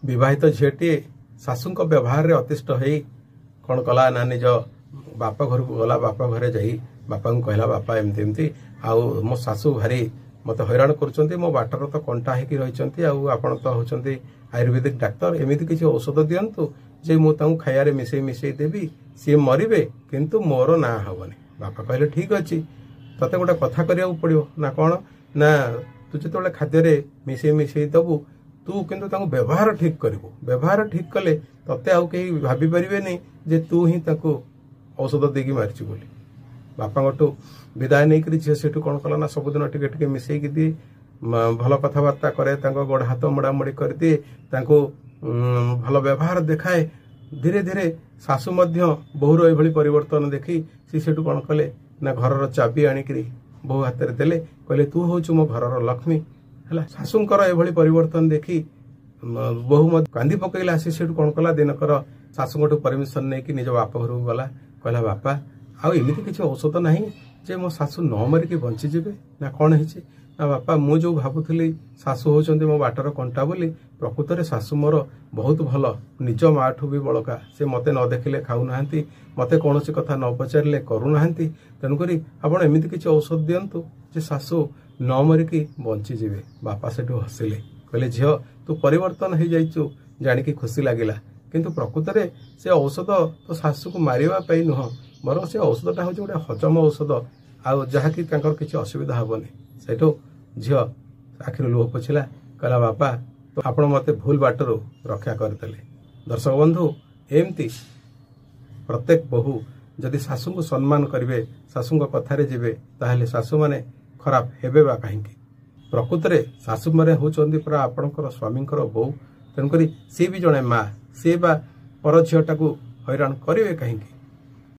विवाहित झीटी शाशु व्यवहार रे अतिष्ट हो कौन कला ना निज बापा घर को गला बापा घरे जाई बापा को कहला बापा एमती एमती आउ मो शाशु भारी मत हैरान कर मो बाटर तो कंटा होगी रही आपण तो होती आयुर्वेदिक डाक्तर एमती किसी औषध दिंतु जे मुझे खाइबार मिसई मिसई देवी सी मरबे किंतु मोर ना हेनी बापा कहले ठीक अच्छे तते गोटे कथा करिया पड़ो ना कौन ना तू जो खाद्य मिसई मिसई दबु तू किंतु व्यवहार ठीक करू व्यवहार ठीक कले तते आउ कहीं भाभी पारे जे तू ही औषध देकी मारिचु बोली बापा विदाय नहीं झील से कौन कला ना सबुदिन टिके मिसईकी दी भल कथबार्ता करे गोड़ हाथ मोड़ामोड़ी कर दिए भल व्यवहार देखाए धीरे धीरे शाशु बोहूर ये परिवर्तन देखी सी कौन कले ना घर चाबी आणिकी बहु हाथ में देले कहले तू हूँ मो घर लक्ष्मी है शाशुंकर ये परिवर्तन देखी बहु कांदी पकईला सी कौन कला दिनकर शाशु परमिशन नहीं कि निज बाप घर को गला कहला बापा आमती किसी औषध ना जे मो शाशु न मरिकी बंचीजे ना कौन है ना बापा मु जो भावुली शाशु होती मो बाटर कंटा बोली प्रकृत में शाशु मोर बहुत भल निज माँ ठू भी बड़का से मते न देखिले खाऊना मते कौन कथा न पचारे करूना तेणुक आप एमती किसी औषध दिंतु जे शाशु न मरिकी बंचीजे बापा से हसिले कहले झील तू परिवर्तन हो जाइचु जानिकी खुशी लगिला किंतु प्रकृत में से औषध तो शाशु को मारे नुह बर से औषधटा हूँ गोटे हजम औषध आउ जहाँकि किसी असुविधा हेनी से झील आखिर लुह पोछिला कहला बापा तो आपण मते भूल बाटरू रक्षा करदे। दर्शक बंधु एमती प्रत्येक बहु जदि शाशु को सम्मान करेंगे शाशु कथार जीवे ताहले शाशु माने खराब हेबे बा कहीं प्रकृत में शाशु माने होचंदी पूरा आपणकर स्वामींकर बो तेणुक सी भी जड़े माँ सी बा पर झीटा को हैरान करेंगे कहीं